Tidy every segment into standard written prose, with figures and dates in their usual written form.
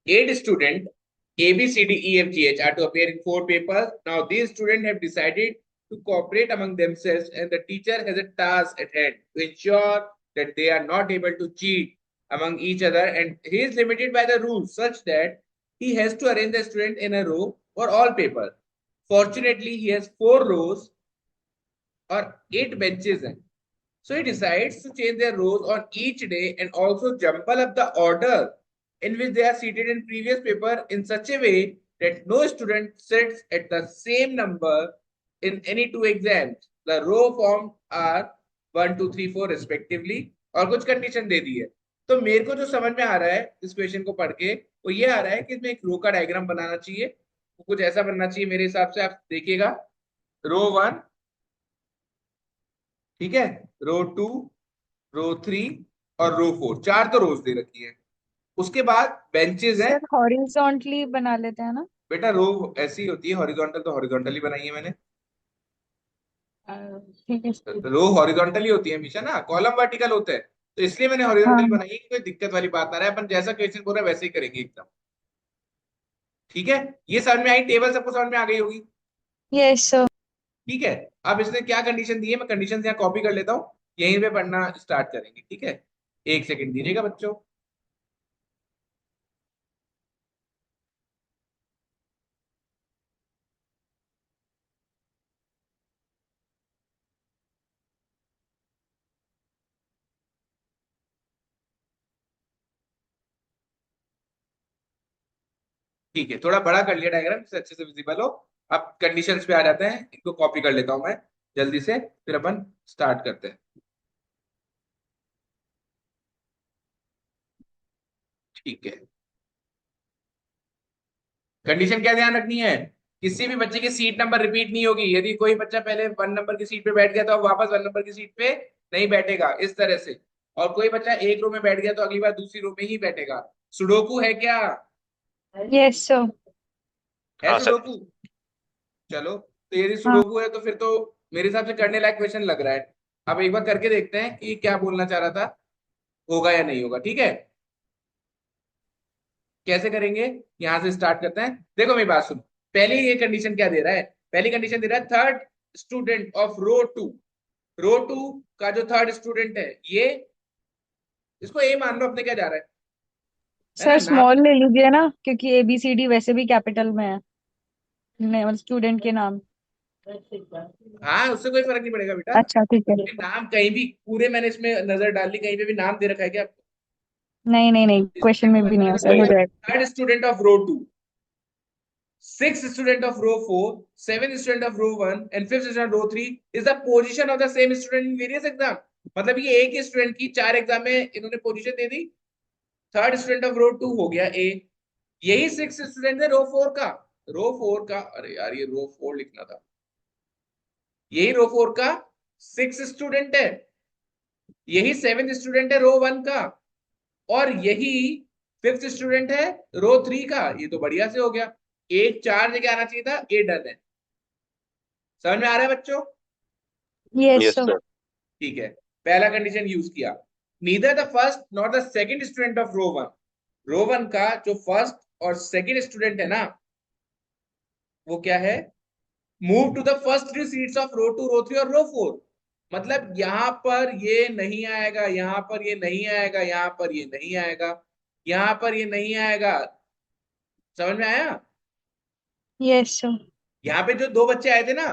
8 students A, B, C, D, E, F, G, H are to appear in 4 papers. Now these students have decided to cooperate among themselves, and the teacher has a task at hand to ensure that they are not able to cheat among each other, and he is limited by the rules such that he has to arrange the student in a row for all papers. Fortunately, he has 4 rows or 8 benches, and so he decides to change their rows on each day and also jumble up the order in which they are seated in previous paper in such a way that no student sits at the same number in any 2 exams. The row formed are 1, 2, 3, 4 respectively, और कुछ condition दे दी है। तो मेरे को जो समझ में आ रहा है इस क्वेश्चन को पढ़ के वो ये आ रहा है कि इसमें एक रो का डायग्राम बनाना चाहिए। वो कुछ ऐसा बनना चाहिए मेरे हिसाब से, आप देखिएगा। रो 1, ठीक है, रो 2, रो 3 और रो 4, 4 तो रोज दे रखी है। उसके बाद बेंचेस हैं। सर हॉरिजॉन्टली बना लेते हैं ना। बेटा रो ऐसी होती है, हॉरिजॉन्टल तो हॉरिजॉन्टली बनाई है मैंने। अ, ठीक है सर। रो हॉरिजॉन्टली होती है हमेशा ना, कॉलम वर्टिकल होता है, तो इसलिए मैंने हॉरिजॉन्टली हाँ। बनाई है कि कोई दिक्कत वाली बात ना रहे, अपन जैसा क्वेश्चन बोल रहे हैं वैसे ही करेंगे एकदम। ठीक है, ये समझ में आई, टेबल सबको समझ में आ गई होगी। Yes sir. ठीक है, अब इसने क्या कंडीशन दी है, मैं कंडीशन यहाँ कॉपी कर लेता हूँ, यहीं पे पढ़ना स्टार्ट करेंगे। ठीक है, एक सेकंड दीजिएगा बच्चों। ठीक है, थोड़ा बड़ा कर लिया डायग्राम जिससे अच्छे से विजिबल हो। अब कंडीशंस पे आ जाते हैं, इनको कॉपी कर लेता हूं मैं जल्दी से, फिर अपन स्टार्ट करते हैं। ठीक है, कंडीशन क्या ध्यान रखनी है, किसी भी बच्चे की सीट नंबर रिपीट नहीं होगी। यदि कोई बच्चा पहले 1 नंबर की सीट पे बैठ गया तो अब वापस 1 नंबर की सीट पे नहीं बैठेगा, इस तरह से। और कोई बच्चा एक रो में बैठ गया तो अगली बार दूसरी रो में ही बैठेगा। सुडोकू है क्या? Yes sir. है हाँ सर। सुडोकू? चलो, तो यदि हाँ सुडोकू है तो फिर तो मेरे हिसाब से करने लायक क्वेश्चन लग रहा है। अब एक बार करके देखते हैं कि क्या बोलना चाह रहा था, होगा या नहीं होगा। ठीक है, कैसे करेंगे, यहां से स्टार्ट करते हैं। देखो मेरी बात सुनो, पहले ये कंडीशन क्या दे रहा है, पहली कंडीशन दे रहा है third student of row 2। Row 2 का जो थर्ड स्टूडेंट है ये, इसको ए मान लो, अपने क्या जा रहा है ना सर नाम। स्मॉल ले लीजिए ना, क्योंकि ABCD वैसे भी कैपिटल में है, स्टूडेंट के नाम। हाँ, उससे कोई फर्क नहीं पड़ेगा बेटा, अच्छा ठीक है। नाम कहीं भी पूरे मैंने इसमें नजर डाल ली, कहीं पे भी नाम दे रखा है क्या? नहीं नहीं नहीं, क्वेश्चन में भी नहीं है सर, हो जाएगा। Third student of row 2, sixth student of row 4, seventh student of row 1 and fifth student of row 3 is the position of the same student in various exam। मतलब ये एक ही स्टूडेंट की 4 एग्जाम में इन्होंने पोजीशन दे दी। थर्ड स्टूडेंट ऑफ रो 2 हो गया ए, यही सिक्स स्टूडेंट है रो 4 का। रो 4 का, अरे यार ये रो 4 लिखना था, यही रो 4 का सिक्स स्टूडेंट है, यही सेवेंथ स्टूडेंट है रो 1 का, और यही फिफ्थ स्टूडेंट है रो 3 का। ये तो बढ़िया से हो गया, एक 4 जगह आना चाहिए था, ए डन है। समझ में आ रहा है बच्चों? Yes yes sir. सर। ठीक है, पहला कंडीशन यूज किया, neither the first not the second student of row 1। Row 1 का जो फर्स्ट और सेकंड स्टूडेंट है ना, वो क्या है, move to the first 3 seats of row 2, row 3 और रो 4। मतलब यहां पर ये नहीं आएगा, यहां पर ये नहीं आएगा, यहां पर ये नहीं आएगा, यहां पर ये नहीं आएगा। समझ में आया? Yes sir. यहाँ पे जो दो बच्चे आए थे ना,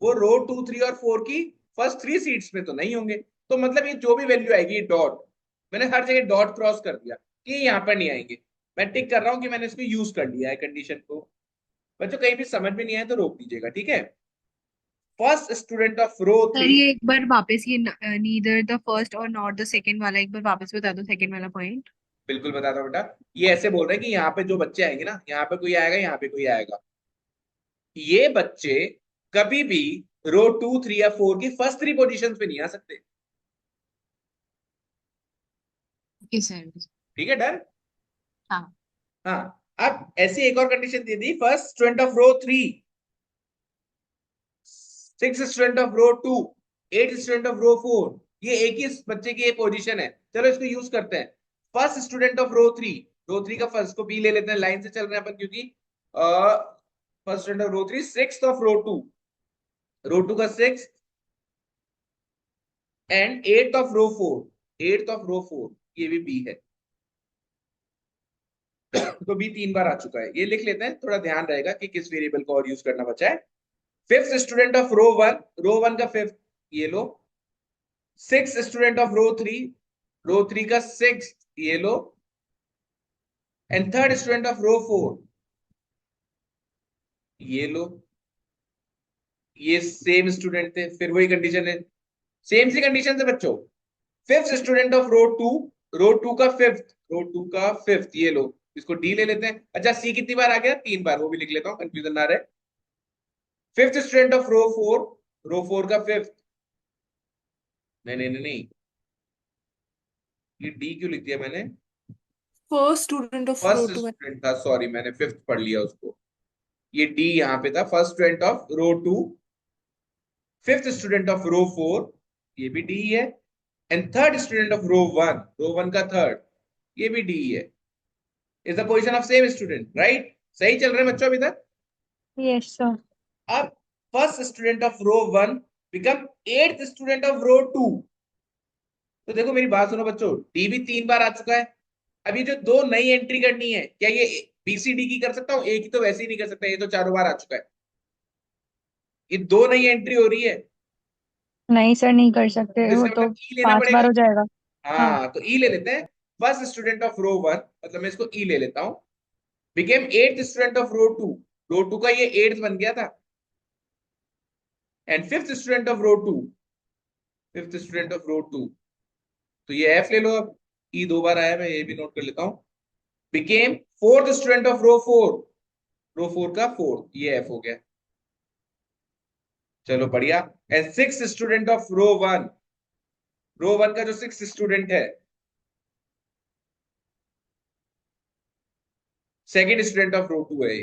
वो रो 2, 3 और 4 की फर्स्ट 3 सीट्स में तो नहीं होंगे। तो मतलब ये जो भी वैल्यू आएगी डॉट, मैंने हर जगह डॉट क्रॉस कर दिया कि यहाँ पर नहीं आएंगे। मैं टिक कर रहा हूँ कि मैंने इसको यूज कर लिया है कंडीशन को। बच्चों कहीं भी समझ में नहीं आए तो रोक दीजिएगा। ठीक है, first student of row sir 3। ये एक बार वापस, ये neither the first or not the second वाला एक बार वापस बता दो, सेकंड वाला पॉइंट। बिल्कुल बताता हूँ बेटा, ये ऐसे बोल रहे हैं कि यहाँ पे जो बच्चे आएंगे ना, यहाँ पे कोई आएगा, यहाँ पे कोई आएगा, ये बच्चे कभी भी रो 2, 3 या 4 की फर्स्ट 3 पोजीशन पे नहीं आ सकते। Okay sir. ठीक है, डन। हाँ। हाँ, अब ऐसी एक और कंडीशन दे दी, first student of row 3, six student of row 2, eight student of row 4, ये एक ही बच्चे की पोजीशन है। चलो इसको यूज करते हैं। First student of row 3, row 3 का फर्स्ट को बी ले लेते हैं, लाइन से चल रहे हैं अपन, क्योंकि first student of row 3, sixth of row 2, row 2 का six and eighth of row 4, eighth of row 4, ये भी बी है। तो बी 3 बार आ चुका है, ये लिख लेते हैं, थोड़ा ध्यान रहेगा कि किस वेरिएबल को और यूज करना बचा है। Fifth student of row 1, row 1 का फिफ्थ, ये लो। सिक्स स्टूडेंट ऑफ रो 3 का सिक्स, ये लो। And third student of row 4, ये लो। ये सेम स्टूडेंट थे, फिर वही कंडीशन है, सेम सी कंडीशन है बच्चों। फिफ्थ स्टूडेंट ऑफ रो 2 का फिफ्थ, रो 2 का फिफ्थ, ये लो। इसको डी ले लेते हैं। अच्छा, सी कितनी बार आ गया? 3 बार, वो भी लिख लेता हूं, कंफ्यूजन ना रहे। फिफ्थ स्टूडेंट ऑफ रो 4 का फिफ्थ, नहीं नहीं नहीं नहीं, ये डी क्यों लिख दिया मैंने? First student of row first 2 student था, सॉरी, मैंने फिफ्थ पढ़ लिया उसको। ये डी यहाँ पे था, first student of row 2, fifth student of row 4, ये भी डी है। And third student of row 1 का थर्ड, ये भी डी है। Is the position of same student, right? सही चल रहे हैं बच्चों अभी तक? Yes sir. अब first student of row 1 become eighth student of row 2। तो देखो मेरी बात सुनो बच्चों, डी भी 3 बार आ चुका है। अभी जो दो नई एंट्री करनी है, क्या ये बीसीडी की कर सकता हूँ? एक ही तो वैसे ही नहीं कर सकता, ये तो चारों बार आ चुका है। ये दो नई एंट्री हो रही है, नहीं सर, नहीं कर सकते, तो वो इसका तो मतलब ई लेना 5 बार पड़ेगा। हो जाएगा। हाँ। हाँ, तो ई ले लेते हैं। फर्स्ट स्टूडेंट ऑफ रो 1, मतलब मैं इसको ई ले लेता हूं, became eighth student of row 2, row 2 का ये एट्थ बन गया था। And fifth student of row 2, fifth student of row 2, तो ये एफ ले लो। अब ई 2 बार आया, मैं ये भी नोट कर लेता हूं। Became fourth student of row 4, रो 4 का फोर्थ, ये एफ हो गया। चलो बढ़िया। And six student of row 1, row 1 का जो सिक्स स्टूडेंट है, सेकेंड स्टूडेंट ऑफ रो 2 है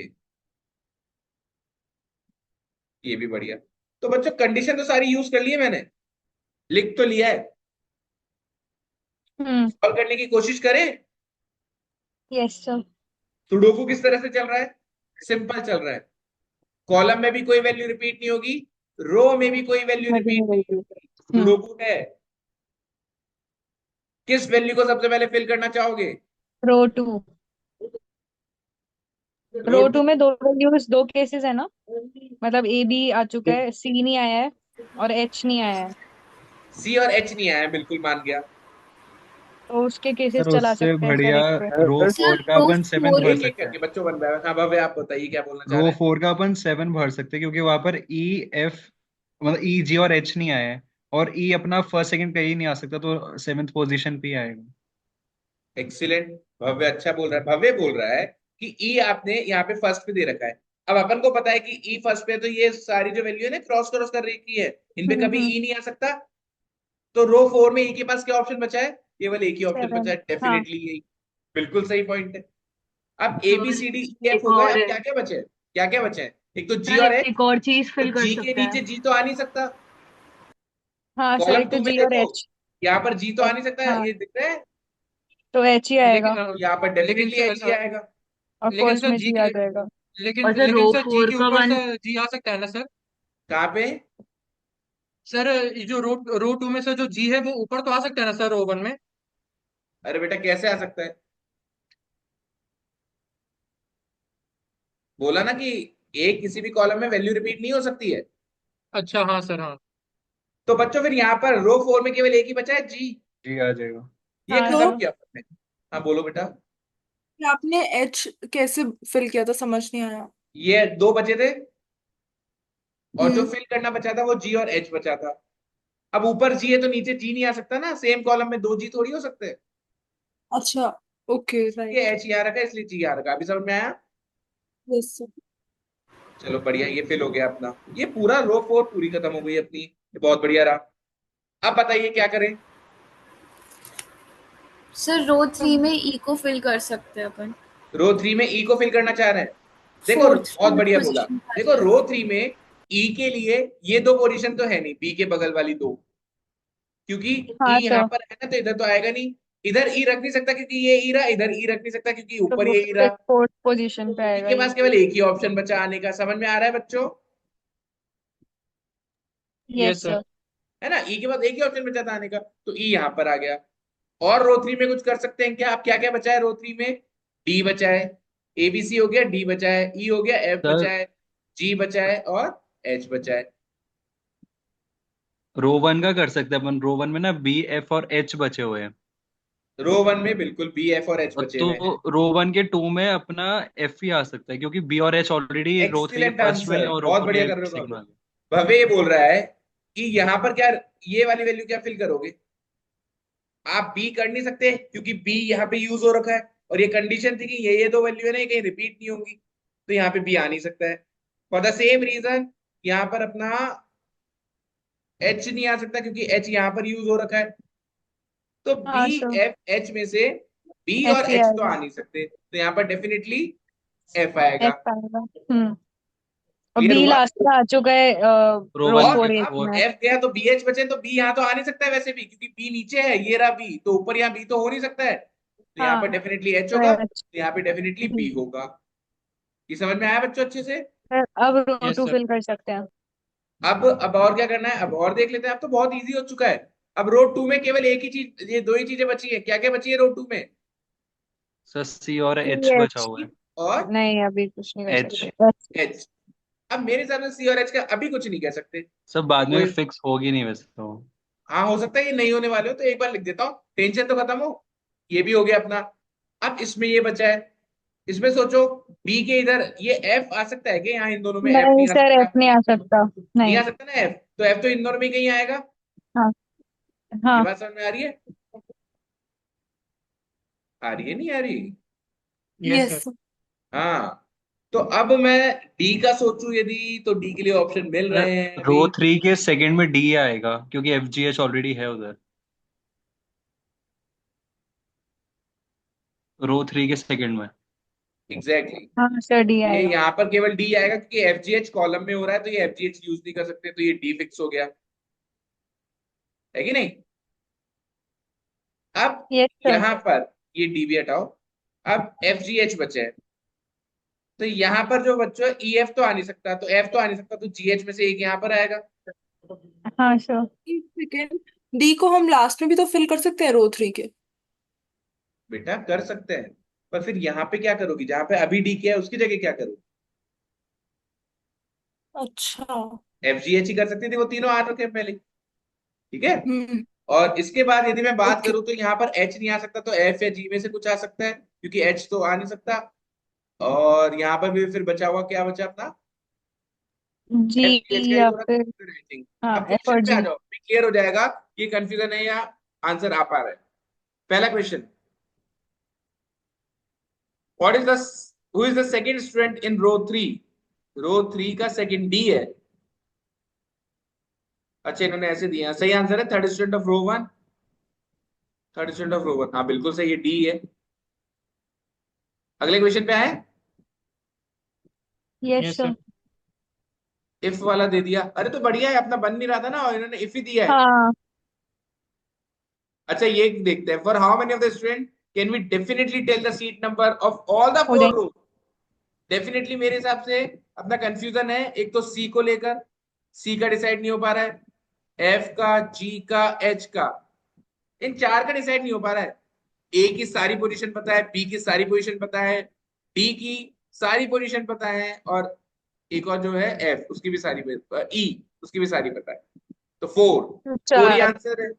ये भी बढ़िया। तो बच्चों कंडीशन तो सारी यूज कर ली है मैंने, लिख तो लिया है। सॉल्व करने की कोशिश करें। Yes sir. सुडोकू किस तरह से चल रहा है? सिंपल चल रहा है। कॉलम में भी कोई वैल्यू रिपीट नहीं होगी, रो में भी कोई वैल्यू मैं भी रिपीट नहीं नहीं गई होगी। थी। सुडोकू है, किस वैल्यू को सबसे पहले फिल करना चाहोगे? रो 2। रो रो 2, 2 में दो वैल्यूज, दो केसेस है ना, मतलब ए बी आ चुका है, सी नहीं आया है और एच नहीं आया है, सी और एच नहीं आया, बिल्कुल मान गया। तो उसके केसेस सर चला उससे सकते हैं सर बढ़िया एक पे। रो सर 4 का रो अपन 7 4 भर एक एक सकते करके हैं। बच्चों बन रहा है। हाँ भव्य, आप बताइए क्या बोलना चाह रो रहे हैं? 4 का अपन 7 भर सकते हैं क्योंकि वहां पर ई एफ मतलब ई जी और एच नहीं आया है, और ई अपना फर्स्ट सेकंड कहीं नहीं आ सकता, तो सेवेंथ पोजीशन पे ही आएगा। एक्सीलेंट। भव्य अच्छा बोल रहा है, भव्य बोल रहा है कि ई आपने यहाँ पे फर्स्ट पे दे रखा है। अब अपन को पता है कि ई फर्स्ट पे है, तो ये सारी जो वैल्यू है ना क्रॉस क्रॉस कर रखी है, इनपे कभी हम्म। ई नहीं आ सकता। तो रो 4 में ई के पास क्या ऑप्शन बचा है? केवल एक ही ऑप्शन बचा 7। है, हाँ। डेफिनेटली यही। बिल्कुल सही पॉइंट है। अब A B C D E sir F एक हो गए, और अब है। क्या क्या बचे हैं? क्या क्या बचे हैं? एक तो जी सर और एच। एक और चीज तो फिल कर जी के सकता है। नीचे जी तो आ नहीं सकता। हाँ सर, कॉलम एक तो 2 में जी और देखो, एच। यहाँ पर जी तो आ नहीं सकता, हाँ, ये दिख रहा है। तो एच ही आएगा, यहाँ पर लेकिन डेफिनेटली एच ही आएगा। और लेकिन फर्स्ट सर में जी जी आ के जाएगा। और सर लेकिन रो सर जी 4 के का ऊपर 1। सर जी आ सकता है ना सर? कहाँ पे? सर ये जो रो 2 में सर जो जी है वो ऊपर तो आ सकता है ना सर रो 1 में? अरे बेटा कैसे आ सकता है? बोला ना कि एक किसी भी कॉलम में वैल्यू रिपीट नहीं हो सकती है। अच्छा हाँ सर हाँ। तो बच्चों फिर यहाँ पर रो 4 में केवल एक ही बचा है, जी। जी आ जाएगा। ये हाँ तो खत्म सर। किया अपन ने। हाँ बोलो बेटा। आपने एच कैसे फिल किया था, समझ नहीं आया। ये दो बचे थे, और जो हम्म। फिल करना बचा था वो जी और एच बचा था। अब ऊपर जी है तो नीचे जी नहीं आ सकता ना, सेम कॉलम में दो जी थोड़ी हो सकते हैं। अच्छा, ओके ये राइट। एच यहाँ रखा है, इसलिए जी यहाँ रखा। अभी समझ में आया? Yes sir. चलो बढ़िया, ये फिल हो गया अपना। ये पूरा रो 4 पूरी खत्म हो गई अपनी, ये बहुत बढ़िया रहा। अब बताइए क्या करें? सर रो 3 में ई को फिल कर सकते हैं अपन। रो 3 में ई को फिल करना चाह रहे हैं? देखो फोर्थ बहुत बढ़िया बोला। पोजीशन पे आ देखो जाएगा। रो 3 में ई के लिए ये दो पोजीशन तो है नहीं, बी के बगल वाली दो, क्योंकि ई हाँ यहाँ सर। पर है ना, तो इधर तो आएगा नहीं। इधर ई रख नहीं सकता क्योंकि ये ई रहा, इधर ई रख नहीं सकता क्योंकि तो ऊपर वो ये ई रहा। फोर्थ पोजीशन पे ई आएगा के ये। पास केवल एक ही ऑप्शन बचा आने का। समझ में आ रहा है बच्चों? Yes yes sir. सर। है ना, ई के पास एक ही ऑप्शन बचा था आने का, तो ई यहाँ पर आ गया। और रो 3 में कुछ कर सकते हैं क्या? आप क्या क्या बचा है रो 3 में? डी बचा है, एबीसी हो गया, डी बचा है, ई हो गया, एफ सर बचा है, जी बचा है और एच बचा है। रो 1 का कर सकते हैं अपन। रो 1 में ना बी एफ और एच बचे हुए हैं। रो 1 में बिल्कुल बी एफ और एच और बचे तो हुए हैं। रो 1 के 2 में अपना एफ ही आ सकता है, क्योंकि बी और एच ऑलरेडी रो 3 के एक्सीलेंट फर्स्ट में आंसर, और रो बहुत 4 बढ़िया के कर रहे हो सेकंड भव्य। में आ गए। भव्य ये बोल रहा है कि यहाँ पर क्या, ये वाली वैल्यू क्या फिल करोगे? आप बी कर नहीं सकते क्योंकि बी यहाँ पे यूज हो रखा है, और ये कंडीशन थी कि ये दो वैल्यू है ना, ये कहीं रिपीट नहीं होंगी, तो यहाँ पे बी आ नहीं सकता है। फॉर द सेम रीजन यहाँ पर अपना एच नहीं आ सकता क्योंकि एच यहाँ पर यूज हो रखा है। तो बी हाँ सर, एफ एच में से बी एफ और ही एच तो आएगा। आ नहीं सकते, तो यहाँ पर डेफिनेटली एफ आएगा। एफ आएगा। और क्लियर बी हुआ? लास्ट में आ चुका है रो रो 1 और के फोर एट अब में। 4। एफ गया तो बी एच बचे, तो बी यहाँ तो आ नहीं सकता है वैसे भी, क्योंकि बी नीचे है, ये रहा बी, तो ऊपर यहाँ बी तो हो नहीं सकता है, तो यहाँ पर हाँ डेफिनेटली एच तो होगा, एच। तो यहाँ पे डेफिनेटली बी होगा। ये समझ में आया बच्चों अच्छे से? अब रो यस टू सर। फिल कर सकते हैं। अब और क्या करना है, अब और देख लेते हैं। अब तो बहुत इजी हो चुका है। अब रो 2 में केवल एक ही चीज, ये दो ही चीजें बची है। क्या क्या बची है रो 2 में? सर सी और एच सी बचा एच। हुआ है। और नहीं अभी कुछ नहीं कर एच। सकते। एच। एच। अब मेरे हिसाब से सी और एच का अभी कुछ नहीं कह सकते सब बाद में कोई। फिक्स होगी नहीं वैसे तो। हाँ हो सकता है ये नहीं होने वाले हो, तो एक बार लिख देता हूँ, टेंशन तो खत्म हो। ये भी हो गया अपना। अब इसमें ये बचा है, इसमें सोचो बी के इधर ये एफ आ सकता है कि यहाँ इन दोनों में एफ नहीं नहीं आ सर, सकता? एफ नहीं आ सकता। नहीं नहीं। आ सकता ना एफ, तो एफ तो इन दोनों में ही कहीं आएगा। हाँ ये हाँ। बात समझ में आ रही है? आ रही है नहीं आ रही? Yes yes sir. हाँ। तो अब मैं डी का सोचूं यदि, तो डी के लिए ऑप्शन मिल रहे हैं रो अभी। 3 के सेकंड में डी आएगा, क्योंकि एफ जी एच ऑलरेडी है उधर। रो 3 के सेकंड में। एग्जैक्टली हाँ सर, डी ये आएगा। यहाँ पर केवल डी आएगा क्योंकि एफ जी एच कॉलम में हो रहा है, तो ये एफ जी एच यूज नहीं कर सकते, तो ये डी फिक्स हो गया, है कि नहीं? अब यस सर। यहाँ पर ये डी भी हटाओ, अब एफ जी एच बचे हैं, तो यहाँ पर जो बच्चों है ई एफ तो आ नहीं सकता, तो एफ तो आ नहीं सकता, तो जी एच में से एक यहाँ पर आएगा। हाँ सर। एक सेकेंड, डी को हम लास्ट में भी तो फिल कर सकते हैं रो 3 के। बेटा कर सकते हैं, पर फिर यहाँ पे क्या करोगी? जहां पे अभी डी किया है उसकी जगह क्या करोगी? अच्छा। एफ जी एच ही कर सकती थी, वो तीनों आ रखे हैं पहले। ठीक है। हम्म। और इसके बाद यदि मैं बात ओके। करूं तो यहाँ पर एच नहीं आ सकता, तो एफ या जी में से कुछ आ सकता है, क्योंकि एच तो आ नहीं सकता। और यहाँ पर भी फिर बचा हुआ क्या बचा अपना? जी एफ जी एच का ही या तो फिर रखा है। हाँ अब एफ और क्वेश्चन पे आ जी। जाओ, क्लियर हो जाएगा ये कंफ्यूजन है या आंसर आ पा रहा है। पहला question, what is the who is the second student in row 3? Row 3 का सेकंड डी है। अच्छा इन्होंने ऐसे दिया, सही आंसर है third student of row 1। Third student of row 1, हाँ बिल्कुल सही है, डी है। अगले क्वेश्चन पे आए। Yes yes sir. Sir. If वाला दे दिया, अरे तो बढ़िया है, अपना बन नहीं रहा था ना, और इन्होंने इफ ही दिया है। हाँ अच्छा ये देखते हैं, for how many of the students can we definitely tell the seat number of all the हो 4 जाएगी। रो? डेफिनेटली मेरे हिसाब से अपना कंफ्यूजन है एक तो सी को लेकर, सी का डिसाइड नहीं हो पा रहा है, एफ का, जी का, एच का, इन चार का डिसाइड नहीं हो पा रहा है। ए की सारी पोजीशन पता है, बी की सारी पोजीशन पता है, डी की सारी पोजीशन पता है, और एक और जो है एफ, उसकी भी सारी, ई उसकी भी सारी पता है। तो फोर, फोर ही चार। आंसर है।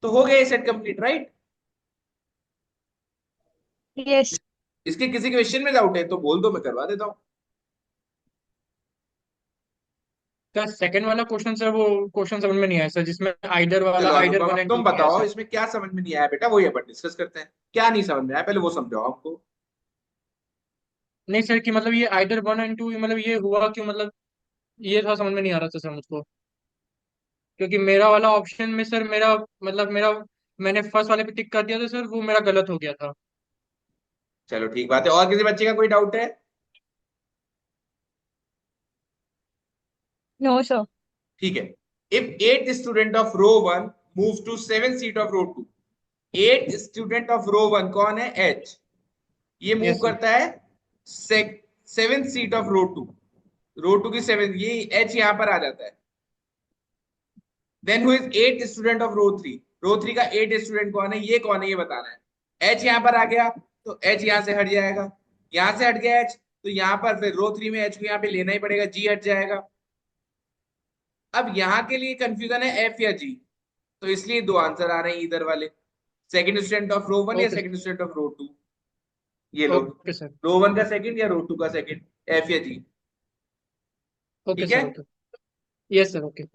तो हो गया ये सेट कंप्लीट, राइट? यस। इसके किसी क्वेश्चन में डाउट है तो बोल दो, मैं करवा देता हूँ। सर सेकंड वाला क्वेश्चन सर, वो क्वेश्चन समझ में नहीं आया सर, जिसमें आइदर वाला चलो आइदर अनुपम, वन अब एंड तुम टू दिया है बताओ सर। इसमें क्या समझ में नहीं आया बेटा, वही अपन डिस्कस करते हैं। क्या नहीं समझ में आया पहले वो समझाओ हमको। नहीं सर, कि मतलब ये आइदर वन एंड टू, मतलब ये हुआ क्यों, मतलब ये थोड़ा समझ में नहीं आ रहा था सर मुझको। क्योंकि मेरा वाला ऑप्शन में सर, मेरा मतलब मेरा मैंने फर्स्ट वाले पे टिक कर दिया था सर, वो मेरा गलत हो गया था। चलो ठीक बात है, और किसी बच्चे का कोई डाउट है? No sir. ठीक है। If 8 student of row 1 move to 7 seat of row 2, 8 student of row 1 कौन है? एच। ये मूव Yes, sir. करता है 7th seat of row 2। Row 2 की 7th, ये एच यहां पर आ जाता है। Then who is 8 student of row 3? Row 3 का 8 स्टूडेंट कौन है? ये कौन है ये बताना है। एच यहां पर आ गया तो एच यहां से हट जाएगा, यहां से हट गया एच तो यहां पर फिर रो 3 में एच को यहां पे लेना ही पड़ेगा, जी हट जाएगा। अब यहां के लिए कंफ्यूजन है एफ या जी, तो इसलिए दो आंसर आ रहे हैं इधर वाले, सेकंड स्टूडेंट ऑफ रो 1 या Okay, second student of row 2। ये लो, okay, sir. रो 1 का सेकंड या रो 2 का सेकंड, एफ या जी। Okay, ठीक sir. है। Okay. Yes, sir. Okay.